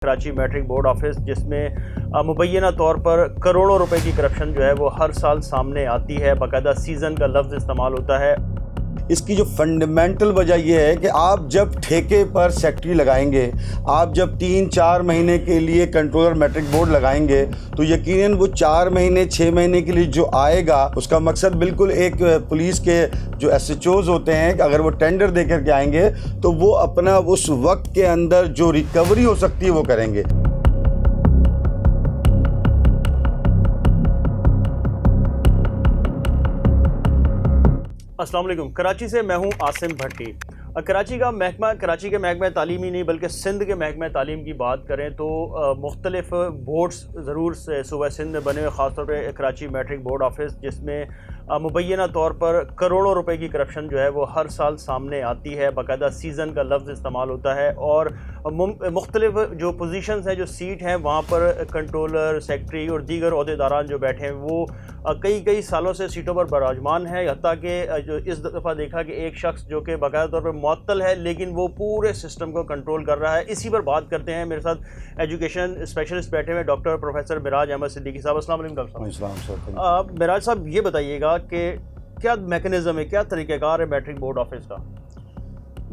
Karachi matric board office جس میں مبینہ طور پر کروڑوں روپے کی کرپشن جو ہے وہ ہر سال سامنے آتی ہے، باقاعدہ سیزن کا لفظ استعمال ہوتا ہے۔ اس کی جو فنڈامنٹل وجہ یہ ہے کہ آپ جب ٹھیکے پر سیکٹری لگائیں گے، آپ جب 3-4 مہینے کے لیے کنٹرولر میٹرک بورڈ لگائیں گے تو یقیناً وہ 4 مہینے 6 مہینے کے لیے جو آئے گا اس کا مقصد بالکل ایک پولیس کے جو ایس ایچ اوز ہوتے ہیں کہ اگر وہ ٹینڈر دے کر کے آئیں گے تو وہ اپنا اس وقت کے اندر جو ریکوری ہو سکتی ہے وہ کریں گے۔ السلام علیکم، کراچی سے میں ہوں عاصم بھٹی۔ کراچی کے محکمہ تعلیم ہی نہیں بلکہ سندھ کے محکمہ تعلیم کی بات کریں تو مختلف بورڈز ضرور صوبہ سندھ میں بنے ہوئے، خاص طور پہ کراچی میٹرک بورڈ آفس جس میں مبینہ طور پر کروڑوں روپے کی کرپشن جو ہے وہ ہر سال سامنے آتی ہے، باقاعدہ سیزن کا لفظ استعمال ہوتا ہے، اور مختلف جو پوزیشنز ہیں، جو سیٹ ہیں، وہاں پر کنٹرولر، سیکٹری اور دیگر عہدیداران جو بیٹھے ہیں وہ کئی سالوں سے سیٹوں پر براجمان ہے، حتیٰ کہ جو اس دفعہ دیکھا کہ ایک شخص جو کہ باقاعدہ طور پر معطل ہے لیکن وہ پورے سسٹم کو کنٹرول کر رہا ہے۔ اسی پر بات کرتے ہیں۔ میرے ساتھ ایجوکیشن اسپیشلسٹ بیٹھے ہوئے ڈاکٹر پروفیسر معراج احمد صدیقی صاحب۔ السلام علیکم ڈاکٹر صاحب۔ معراج صاحب، یہ بتائیے گا کہ کیا میکنزم ہے، کیا طریقہ کار ہے میٹرک بورڈ آفس کا؟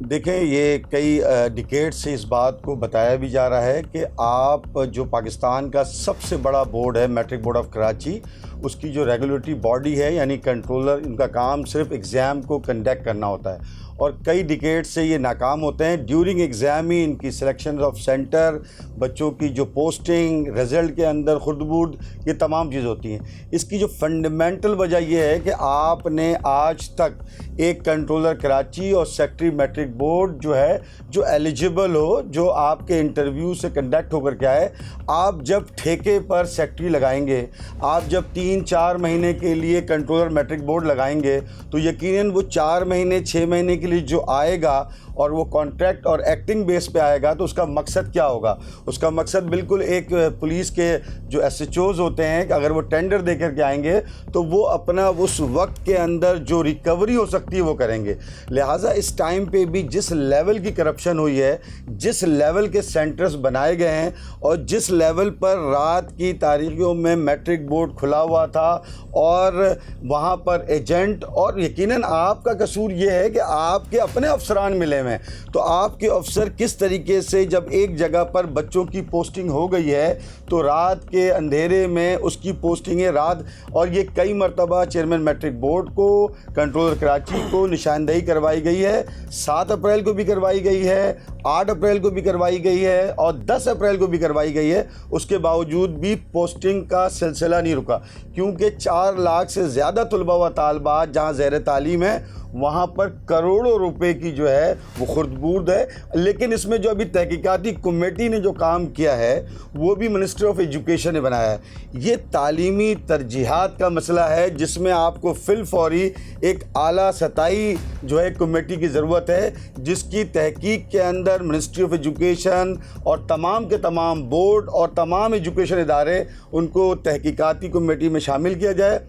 دیکھیں، یہ کئی ڈیکیڈ سے اس بات کو بتایا بھی جا رہا ہے کہ آپ جو پاکستان کا سب سے بڑا بورڈ ہے میٹرک بورڈ آف کراچی، اس کی جو ریگولیٹری باڈی ہے یعنی کنٹرولر، ان کا کام صرف ایگزام کو کنڈکٹ کرنا ہوتا ہے اور کئی ڈیکیڈ سے یہ ناکام ہوتے ہیں۔ ڈیورنگ ایگزام ہی ان کی سلیکشن آف سینٹر، بچوں کی جو پوسٹنگ، رزلٹ کے اندر خردبرد، یہ تمام چیز ہوتی ہیں۔ اس کی جو فنڈامنٹل وجہ یہ ہے کہ آپ نے آج تک ایک کنٹرولر کراچی اور سیکٹری میٹرک بورڈ جو ہے جو ایلیجیبل ہو، جو آپ کے انٹرویو سے کنڈکٹ ہو کر کے آئے، آپ جب ٹھیکے پر سیکٹری لگائیں گے، آپ جب 3-4 مہینے کے لیے کنٹرولر میٹرک بورڈ لگائیں گے تو یقیناً وہ 4 مہینے 6 مہینے کے لیے جو آئے گا اور وہ کانٹریکٹ اور ایکٹنگ بیس پہ آئے گا تو اس کا مقصد کیا ہوگا؟ اس کا مقصد بالکل ایک پولیس کے جو ایس ایچ اوز ہوتے ہیں کہ اگر وہ ٹینڈر دے کر کے آئیں گے تو وہ اپنا اس وقت کے اندر جو ریکوری ہو سکتی ہے وہ کریں گے۔ لہٰذا اس ٹائم پہ بھی جس لیول کی کرپشن ہوئی ہے، جس لیول کے سینٹرز بنائے گئے ہیں اور جس لیول پر رات کی تاریخیوں میں میٹرک بورڈ کھلا ہوا تھا اور وہاں پر ایجنٹ، اور یقیناً آپ کا قصور یہ ہے کہ آپ کے اپنے افسران ملے ہیں، تو آپ کے افسر کس طریقے سے جب ایک جگہ پر بچوں کی پوسٹنگ ہو گئی ہے تو رات کے اندھیرے میں اس کی پوسٹنگ ہے رات، اور یہ کئی مرتبہ چیئرمین میٹرک بورڈ کو، کنٹرولر کراچی کو نشاندہی کروائی گئی ہے۔ 7 اپریل کو بھی کروائی گئی ہے، 8 اپریل کو بھی کروائی گئی ہے اور 10 اپریل کو بھی کروائی گئی ہے۔ اس کے باوجود بھی پوسٹنگ کا سلسلہ نہیں رکا، کیونکہ 4 لاکھ سے زیادہ طلباء و طالبات جہاں زیر تعلیم ہے وہاں پر کروڑوں روپے کی جو ہے وہ خردبرد ہے۔ لیکن اس میں جو ابھی تحقیقاتی کمیٹی نے جو کام کیا ہے وہ بھی منسٹر آف ایجوکیشن نے بنایا ہے۔ یہ تعلیمی ترجیحات کا مسئلہ ہے جس میں آپ کو فی الفوری ایک اعلیٰ سطحی جو ہے کمیٹی کی ضرورت ہے، جس کی تحقیق کے اندر منسٹری آف ایجوکیشن اور تمام کے تمام بورڈ اور تمام ایجوکیشن ادارے ان کو تحقیقاتی کمیٹی میں شامل کیا جائے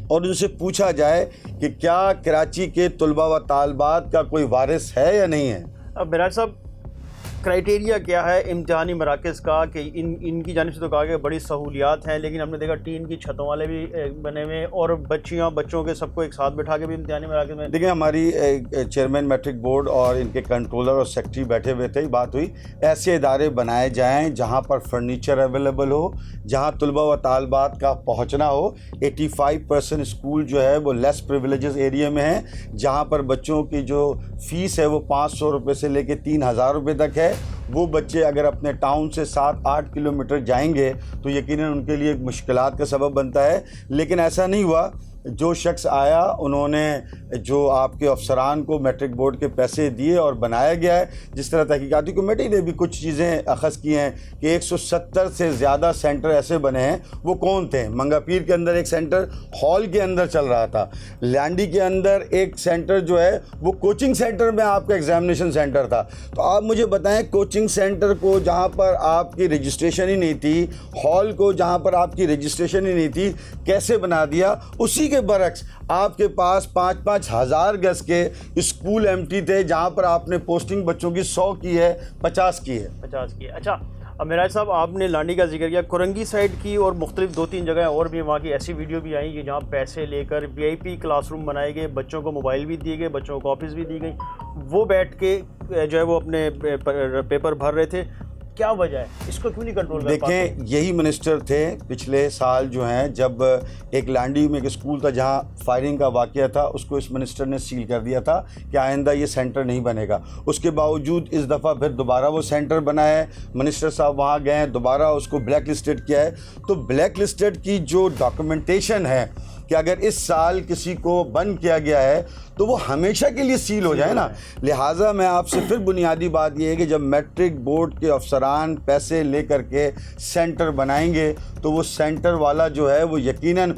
اور ان سے پوچھا جائے کہ کیا کراچی کے طلباء و طالبات کا کوئی وارث ہے یا نہیں ہے۔ اب معراج صاحب، کرائیٹیریا کیا ہے امتحانی مراکز کا؟ کہ ان کی جانب سے تو کہا کہ بڑی سہولیات ہیں، لیکن ہم نے دیکھا ٹین کی چھتوں والے بھی بنے ہوئے اور بچوں کے سب کو ایک ساتھ بٹھا کے بھی امتحانی مراکز میں۔ دیکھیں، ہماری چیئرمین میٹرک بورڈ اور ان کے کنٹرولر اور سیکٹری بیٹھے ہوئے تھے، بات ہوئی ایسے ادارے بنائے جائیں جہاں پر فرنیچر اویلیبل ہو، جہاں طلباء و طالبات کا پہنچنا ہو۔ 85% اسکول جو ہے وہ لیس پریویلیجز ایریا میں ہیں، جہاں پر بچوں کی جو فیس ہے وہ 500 روپے سے لے کے 3000 روپے تک ہے۔ وہ بچے اگر اپنے ٹاؤن سے 7-8 کلومیٹر جائیں گے تو یقیناً ان کے لیے ایک مشکلات کا سبب بنتا ہے۔ لیکن ایسا نہیں ہوا، جو شخص آیا انہوں نے جو آپ کے افسران کو میٹرک بورڈ کے پیسے دیے اور بنایا گیا ہے۔ جس طرح تحقیقاتی کمیٹی نے بھی کچھ چیزیں اخذ کی ہیں کہ 170 سے زیادہ سینٹر ایسے بنے ہیں۔ وہ کون تھے؟ منگا پیر کے اندر ایک سینٹر ہال کے اندر چل رہا تھا، لانڈی کے اندر ایک سینٹر جو ہے وہ کوچنگ سینٹر میں آپ کا ایگزامینیشن سینٹر تھا۔ تو آپ مجھے بتائیں، کوچنگ سینٹر کو جہاں پر آپ کی رجسٹریشن ہی نہیں تھی، ہال کو جہاں پر آپ کی رجسٹریشن ہی نہیں تھی، کیسے بنا دیا؟ اسی کے برعکس آپ کے پاس 5-5 ہزار گز کے اسکول ایمٹی تھے جہاں پر آپ نے پوسٹنگ بچوں کی 100 کی ہے، 50 کی ہے۔ اچھا، اب معراج صاحب آپ نے لانڈی کا ذکر کیا، کرنگی سائڈ کی اور مختلف 2-3 جگہیں اور بھی وہاں کی ایسی ویڈیو بھی آئیں کہ جہاں پیسے لے کر VIP کلاس روم بنائے گئے، بچوں کو موبائل بھی دیے گئے، بچوں کو کاپیز بھی دی گئیں، وہ بیٹھ کے جو ہے وہ اپنے پیپر بھر رہے تھے. کیا وجہ ہے اس کو کیوں نہیں کنٹرول کر پاتے؟ دیکھیں یہی منسٹر تھے پچھلے سال جو ہیں، جب ایک لانڈی میں ایک اسکول تھا جہاں فائرنگ کا واقعہ تھا، اس کو اس منسٹر نے سیل کر دیا تھا کہ آئندہ یہ سینٹر نہیں بنے گا. اس کے باوجود اس دفعہ پھر دوبارہ وہ سینٹر بنا ہے، منسٹر صاحب وہاں گئے ہیں، دوبارہ اس کو بلیک لسٹڈ کیا ہے. تو بلیک لسٹڈ کی جو ڈاکومنٹیشن ہے کہ اگر اس سال کسی کو بند کیا گیا ہے تو وہ ہمیشہ کے لیے سیل ہو جائے نا. لہٰذا میں آپ سے پھر بنیادی بات یہ ہے کہ جب میٹرک بورڈ کے افسران پیسے لے کر کے سینٹر بنائیں گے تو وہ سینٹر والا جو ہے وہ یقیناً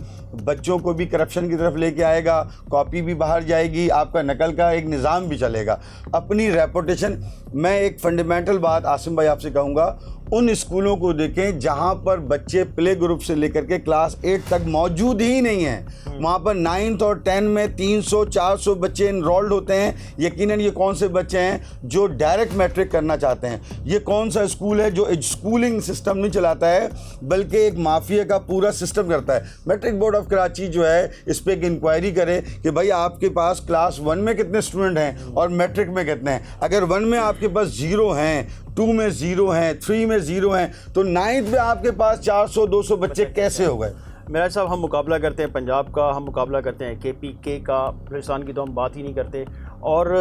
بچوں کو بھی کرپشن کی طرف لے کے آئے گا، کاپی بھی باہر جائے گی، آپ کا نقل کا ایک نظام بھی چلے گا. اپنی ریپوٹیشن، میں ایک فنڈامنٹل بات عاصم بھائی آپ سے کہوں گا، ان اسکولوں کو دیکھیں جہاں پر بچے پلے گروپ سے لے کر کے کلاس 8 تک موجود ہی نہیں ہیں. وہاں پر 9th اور 10 میں 300-400 بچے انرولڈ ہوتے ہیں. یقیناً یہ کون سے بچے ہیں جو ڈائریکٹ میٹرک کرنا چاہتے ہیں؟ یہ کون سا اسکول ہے جو اسکولنگ سسٹم نہیں چلاتا ہے بلکہ ایک مافیا کا پورا سسٹم کرتا ہے؟ میٹرک بورڈ آف کراچی جو ہے اس پہ ایک انکوائری کرے کہ بھائی آپ کے پاس کلاس 1 میں کتنے اسٹوڈنٹ ہیں اور میٹرک میں کتنے ہیں. اگر 1 میں آپ کے پاس 0 ہیں، 2 میں 0 ہیں، 3 میں 0 ہیں، تو 9th میں آپ کے پاس 400-200 بچے کیسے ہو گئے؟ معراج صاحب ہم مقابلہ کرتے ہیں پنجاب کا، ہم مقابلہ کرتے ہیں KPK کا، بلوچستان کی تو ہم بات ہی نہیں کرتے. اور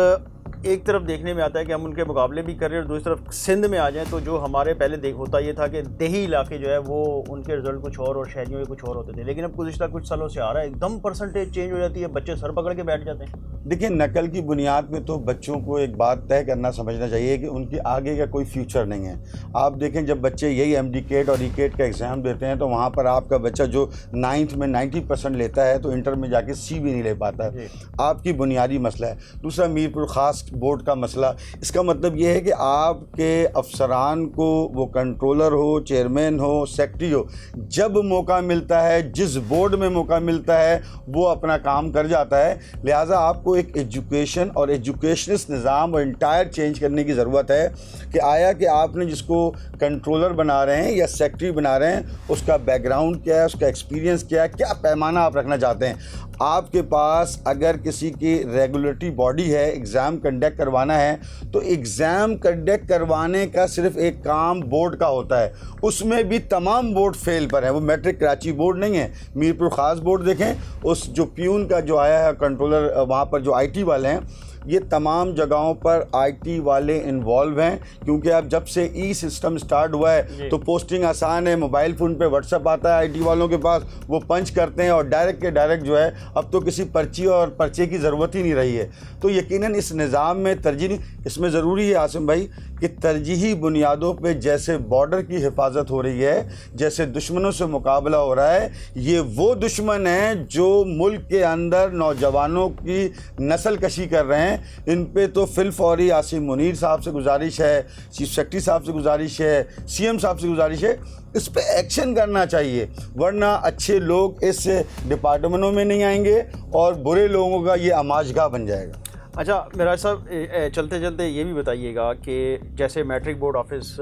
ایک طرف دیکھنے میں آتا ہے کہ ہم ان کے مقابلے بھی کر رہے ہیں، اور دوسری طرف سندھ میں آ جائیں تو جو ہمارے پہلے ہوتا یہ تھا کہ دیہی علاقے جو ہے وہ ان کے رزلٹ کچھ اور شہریوں کے کچھ اور ہوتے تھے. لیکن اب گزشتہ کچھ سالوں سے آ رہا ہے ایک دم پرسنٹیج چینج ہو جاتی ہے، بچے سر پکڑ کے بیٹھ جاتے ہیں. دیکھیں نقل کی بنیاد میں تو بچوں کو ایک بات طے کرنا سمجھنا چاہیے کہ ان کی آگے کا کوئی فیوچر نہیں ہے. آپ دیکھیں جب بچے یہی MD-CAT اور E-CAT کا ایگزام دیتے ہیں تو وہاں پر آپ کا بچہ جو 9th میں 90% لیتا ہے تو انٹر میں جا کے C بھی نہیں لے پاتا ہے. آپ کی بنیادی مسئلہ ہے. دوسرا میرپور خاص بورڈ کا مسئلہ، اس کا مطلب یہ ہے کہ آپ کے افسران کو، وہ کنٹرولر ہو، چیئرمین ہو، سیکٹری ہو، جب موقع ملتا ہے، جس بورڈ میں موقع ملتا ہے وہ اپنا کام کر جاتا ہے. لہٰذا آپ کو ایک ایجوکیشن اور ایجوکیشنسٹ نظام اور انٹائر چینج کرنے کی ضرورت ہے کہ آیا کہ آپ نے جس کو کنٹرولر بنا رہے ہیں یا سیکٹری بنا رہے ہیں اس کا بیک گراؤنڈ کیا ہے، اس کا ایکسپیرینس کیا ہے، کیا پیمانہ آپ رکھنا چاہتے ہیں. آپ کے پاس اگر کسی کی ریگولیٹری باڈی ہے، ایگزام کنڈکٹ کروانا ہے تو ایگزام کنڈکٹ کروانے کا صرف ایک کام بورڈ کا ہوتا ہے، اس میں بھی تمام بورڈ فیل پر ہیں. وہ میٹرک کراچی بورڈ نہیں ہے، میرپور خاص بورڈ دیکھیں، اس جو پیون کا جو آیا ہے کنٹرولر، وہاں پر جو IT والے ہیں، یہ تمام جگہوں پر IT والے انوالو ہیں کیونکہ اب جب سے سسٹم سٹارٹ ہوا ہے تو پوسٹنگ آسان ہے، موبائل فون پہ واٹس ایپ آتا ہے IT والوں کے پاس، وہ پنچ کرتے ہیں اور ڈائریکٹ کے ڈائریکٹ جو ہے اب تو کسی پرچی اور پرچے کی ضرورت ہی نہیں رہی ہے. تو یقیناً اس نظام میں ترجیح، اس میں ضروری ہے عاصم بھائی کہ ترجیحی بنیادوں پہ جیسے بارڈر کی حفاظت ہو رہی ہے، جیسے دشمنوں سے مقابلہ ہو رہا ہے، یہ وہ دشمن ہیں جو ملک کے اندر نوجوانوں کی نسل کشی کر رہے ہیں. ان پہ تو فی الفوری عاصم منیر صاحب سے گزارش ہے، چیف سیکرٹری صاحب سے گزارش ہے، CM صاحب سے گزارش ہے، اس پہ ایکشن کرنا چاہیے، ورنہ اچھے لوگ اس ڈپارٹمنٹوں میں نہیں آئیں گے اور برے لوگوں کا یہ آماجگاہ بن جائے گا. اچھا معراج صاحب چلتے چلتے یہ بھی بتائیے گا کہ جیسے میٹرک بورڈ آفس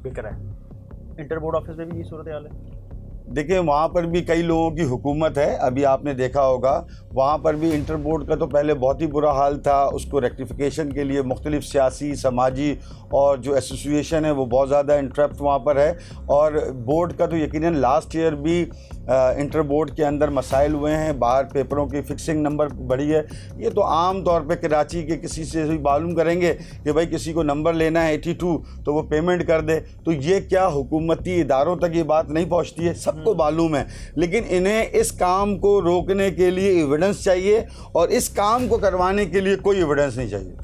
بک رہا ہے، انٹر بورڈ آفس میں بھی یہ صورتحال ہے؟ دیکھیں وہاں پر بھی کئی لوگوں کی حکومت ہے، ابھی آپ نے دیکھا ہوگا وہاں پر بھی انٹر بورڈ کا تو پہلے بہت ہی برا حال تھا. اس کو ریکٹیفیکیشن کے لیے مختلف سیاسی، سماجی اور جو ایسوسیشن ہے وہ بہت زیادہ انٹرپٹ وہاں پر ہے. اور بورڈ کا تو یقیناً لاسٹ ایئر بھی انٹر بورڈ کے اندر مسائل ہوئے ہیں، باہر پیپروں کی فکسنگ نمبر بڑھی ہے. یہ تو عام طور پہ کراچی کے کسی سے بھی معلوم کریں گے کہ بھائی کسی کو نمبر لینا ہے 82 تو وہ پیمنٹ کر دے. تو یہ کیا حکومتی اداروں تک یہ بات نہیں پہنچتی ہے؟ سب کو معلوم ہے، لیکن انہیں اس کام کو روکنے کے لیے ایویڈنس چاہیے اور اس کام کو کروانے کے لیے کوئی ایویڈنس نہیں چاہیے.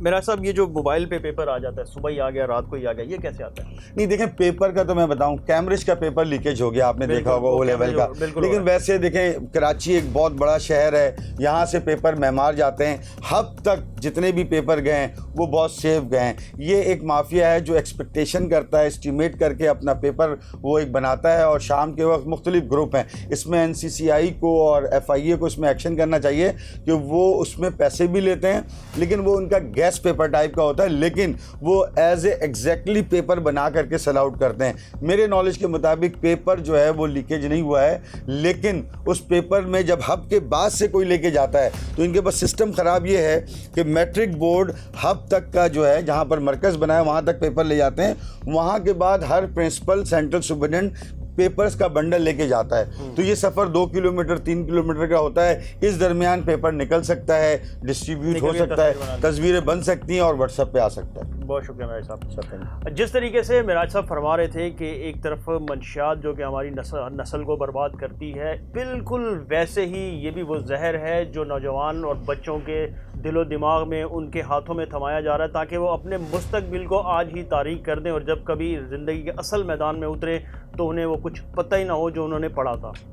میرا صاحب یہ جو موبائل پہ پیپر آ جاتا ہے، صبح ہی آ گیا رات کو ہی آ گیا، یہ کیسے آتا ہے؟ نہیں دیکھیں پیپر کا تو میں بتاؤں، کیمبرج کا پیپر لیکیج ہو گیا، آپ نے دیکھا ہوگا او لیول کا. لیکن ویسے دیکھیں کراچی ایک بہت بڑا شہر ہے، یہاں سے پیپر معمار جاتے ہیں، ہب تک جتنے بھی پیپر گئے ہیں وہ بہت سیف گئے ہیں. یہ ایک مافیا ہے جو ایکسپیکٹیشن کرتا ہے، اسٹیمیٹ کر کے اپنا پیپر وہ ایک بناتا ہے، اور شام کے وقت مختلف گروپ ہیں. اس میں NCCI کو اور FIA کو اس میں ایکشن کرنا چاہیے کہ وہ اس میں پیسے بھی لیتے ہیں لیکن وہ ان کا غیر ٹیسٹ پیپر ٹائپ کا ہوتا ہے، لیکن وہ ایز اے ایگزیکٹلی پیپر بنا کر کے سیل آؤٹ کرتے ہیں۔ میرے نالج کے مطابق پیپر جو ہے وہ لیکیج نہیں ہوا ہے، لیکن اس پیپر میں جب ہب کے بعد سے کوئی لے کے جاتا ہے تو ان کے پاس سسٹم خراب یہ ہے کہ میٹرک بورڈ ہب تک کا جو ہے جہاں پر مرکز بنا ہے وہاں تک پیپر لے جاتے ہیں، وہاں کے بعد ہر پرنسپل سینٹرل سپرنٹینڈنٹ پیپرز کا بنڈل لے کے جاتا ہے، تو یہ سفر 2 کلومیٹر 3 کلومیٹر کا ہوتا ہے۔ اس درمیان پیپر نکل سکتا ہے، ڈسٹریبیوٹ ہو سکتا ہے، تصویریں بن سکتی ہیں اور واٹس ایپ پہ آ سکتا ہے۔ بہت شکریہ معراج صاحب۔ جس طریقے سے معراج صاحب فرما رہے تھے کہ ایک طرف منشیات جو کہ ہماری نسل کو برباد کرتی ہے، بالکل ویسے ہی یہ بھی وہ زہر ہے جو نوجوان اور بچوں کے دل و دماغ میں ان کے ہاتھوں میں تھمایا جا رہا ہے تاکہ وہ اپنے مستقبل کو آج ہی تاریک کر دیں اور جب کبھی زندگی کے اصل میدان میں اترے تو انہیں وہ کچھ پتہ ہی نہ ہو جو انہوں نے پڑھا تھا۔